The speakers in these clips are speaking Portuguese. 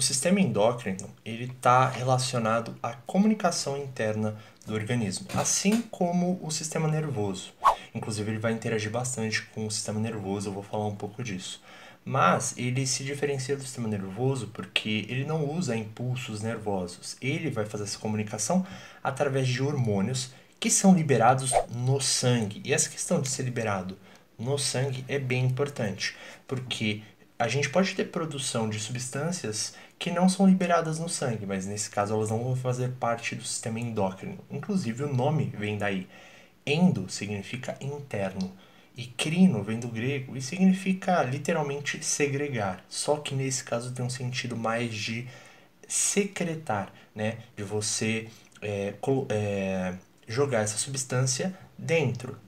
sistema endócrino ele está relacionado à comunicação interna do organismo, assim como o sistema nervoso. Inclusive, ele vai interagir bastante com o sistema nervoso, eu vou falar um pouco disso. Mas ele se diferencia do sistema nervoso porque ele não usa impulsos nervosos. Ele vai fazer essa comunicação através de hormônios que são liberados no sangue. E essa questão de ser liberado no sangue é bem importante, porque a gente pode ter produção de substâncias que não são liberadas no sangue, mas nesse caso elas não vão fazer parte do sistema endócrino. Inclusive o nome vem daí. Endo significa interno e crino vem do grego e significa literalmente segregar. Só que nesse caso tem um sentido mais de secretar, né? De você jogar essa substância dentro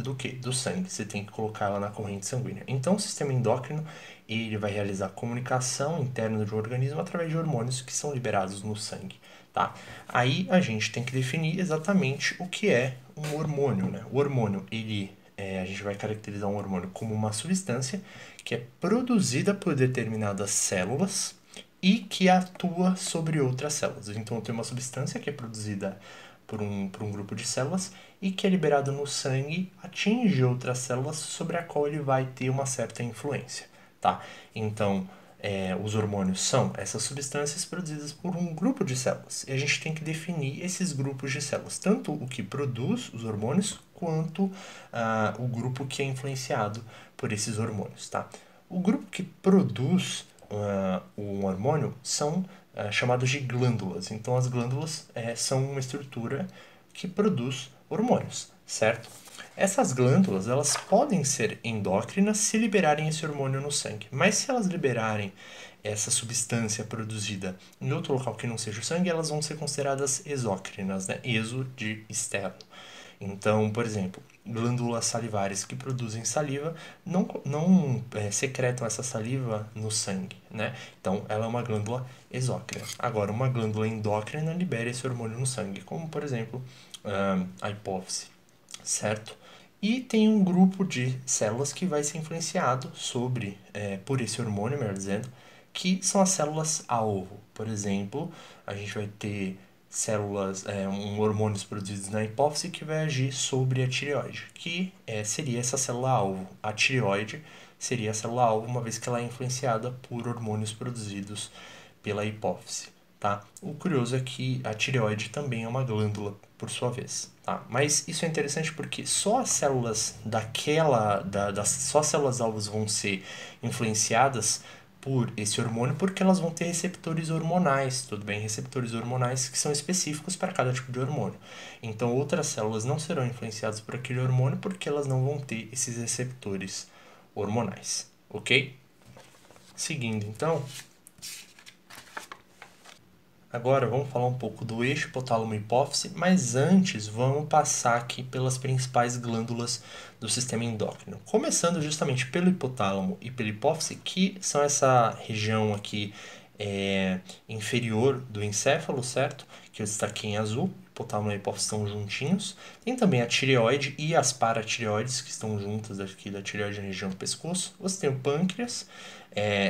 do que? Do sangue. Você tem que colocar ela na corrente sanguínea. Então, o sistema endócrino ele vai realizar comunicação interna do organismo através de hormônios que são liberados no sangue, tá? Aí a gente tem que definir exatamente o que é um hormônio, né? O hormônio, a gente vai caracterizar um hormônio como uma substância que é produzida por determinadas células e que atua sobre outras células. Então, tem uma substância que é produzida por um grupo de células e que é liberado no sangue, atinge outras células sobre a qual ele vai ter uma certa influência, tá? Então, os hormônios são essas substâncias produzidas por um grupo de células. E a gente tem que definir esses grupos de células, tanto o que produz os hormônios, quanto o grupo que é influenciado por esses hormônios, tá? O grupo que produz um hormônio são chamados de glândulas. Então, as glândulas são uma estrutura que produz hormônios, certo? Essas glândulas, elas podem ser endócrinas se liberarem esse hormônio no sangue, mas se elas liberarem essa substância produzida em outro local que não seja o sangue, elas vão ser consideradas exócrinas, né? Exo de externo. Então, por exemplo, glândulas salivares que produzem saliva não secretam essa saliva no sangue, né? Então, ela é uma glândula exócrina. Agora, uma glândula endócrina libera esse hormônio no sangue, como, por exemplo, a hipófise, certo? E tem um grupo de células que vai ser influenciado por esse hormônio, melhor dizendo, que são as células-alvo. Por exemplo, a gente vai ter hormônios produzidos na hipófise que vai agir sobre a tireoide, que seria essa célula-alvo. A tireoide seria a célula-alvo, uma vez que ela é influenciada por hormônios produzidos pela hipófise, tá? O curioso é que a tireoide também é uma glândula, por sua vez, tá? Mas isso é interessante porque só as células só as células-alvos vão ser influenciadas por esse hormônio porque elas vão ter receptores hormonais, tudo bem? Receptores hormonais que são específicos para cada tipo de hormônio. Então, outras células não serão influenciadas por aquele hormônio porque elas não vão ter esses receptores hormonais, ok? Seguindo, então, agora vamos falar um pouco do eixo hipotálamo-hipófise, mas antes vamos passar aqui pelas principais glândulas do sistema endócrino. Começando justamente pelo hipotálamo e pela hipófise, que são essa região aqui inferior do encéfalo, certo? Que eu destaquei em azul. Hipotálamo e a hipófise estão juntinhos. Tem também a tireoide e as paratireoides, que estão juntas aqui da tireoide na região do pescoço. Você tem o pâncreas,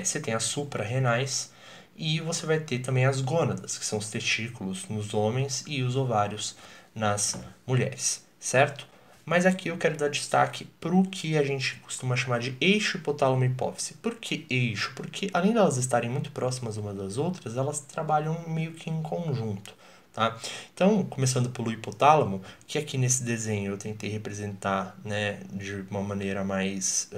você tem as suprarrenais, e você vai ter também as gônadas, que são os testículos nos homens e os ovários nas mulheres, certo? Mas aqui eu quero dar destaque para o que a gente costuma chamar de eixo hipotálamo-hipófise. Por que eixo? Porque além de elas estarem muito próximas umas das outras, elas trabalham meio que em conjunto, tá? Então, começando pelo hipotálamo, que aqui nesse desenho eu tentei representar, né, de uma maneira mais...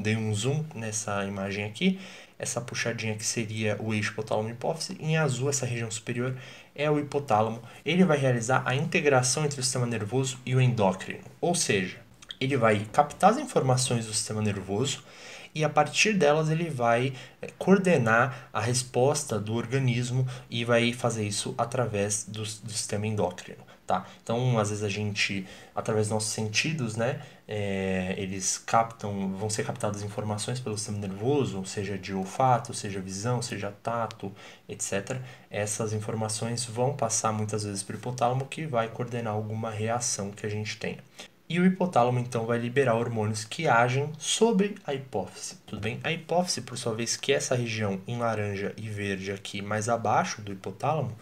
dei um zoom nessa imagem aqui. Essa puxadinha que seria o eixo hipotálamo-hipófise. Em azul, essa região superior é o hipotálamo. Ele vai realizar a integração entre o sistema nervoso e o endócrino. Ou seja, ele vai captar as informações do sistema nervoso e a partir delas ele vai coordenar a resposta do organismo e vai fazer isso através do sistema endócrino, tá? Então, às vezes a gente, através dos nossos sentidos, né, vão ser captadas informações pelo sistema nervoso, seja de olfato, seja visão, seja tato, etc. Essas informações vão passar muitas vezes para o hipotálamo que vai coordenar alguma reação que a gente tenha. E o hipotálamo, então, vai liberar hormônios que agem sobre a hipófise, tudo bem? A hipófise, por sua vez, que é essa região em laranja e verde aqui, mais abaixo do hipotálamo,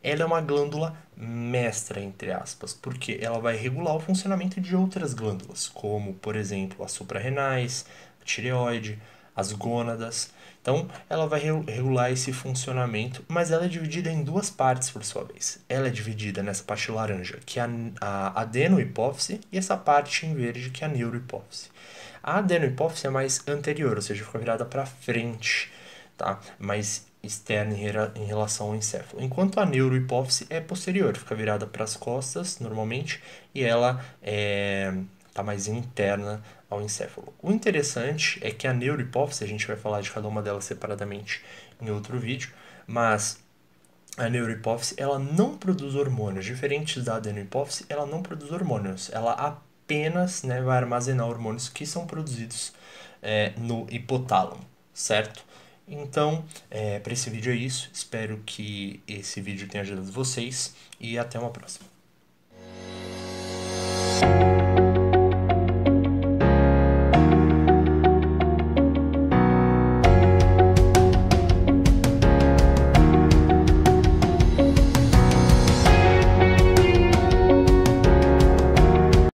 ela é uma glândula mestra, entre aspas, porque ela vai regular o funcionamento de outras glândulas, como, por exemplo, as suprarrenais, a tireoide, as gônadas. Então, ela vai regular esse funcionamento, mas ela é dividida em duas partes, por sua vez. Ela é dividida nessa parte laranja, que é a adenohipófise, e essa parte em verde, que é a neurohipófise. A adenohipófise é mais anterior, ou seja, fica virada para frente, tá? Mais externa em relação ao encéfalo. Enquanto a neurohipófise é posterior, fica virada para as costas, normalmente, e ela tá mais interna ao encéfalo. O interessante é que a neurohipófise, a gente vai falar de cada uma delas separadamente em outro vídeo, mas a neurohipófise, ela não produz hormônios. Diferente da adenohipófise, ela não produz hormônios. Ela apenas, né, vai armazenar hormônios que são produzidos no hipotálamo, certo? Então, para esse vídeo é isso. Espero que esse vídeo tenha ajudado vocês e até uma próxima.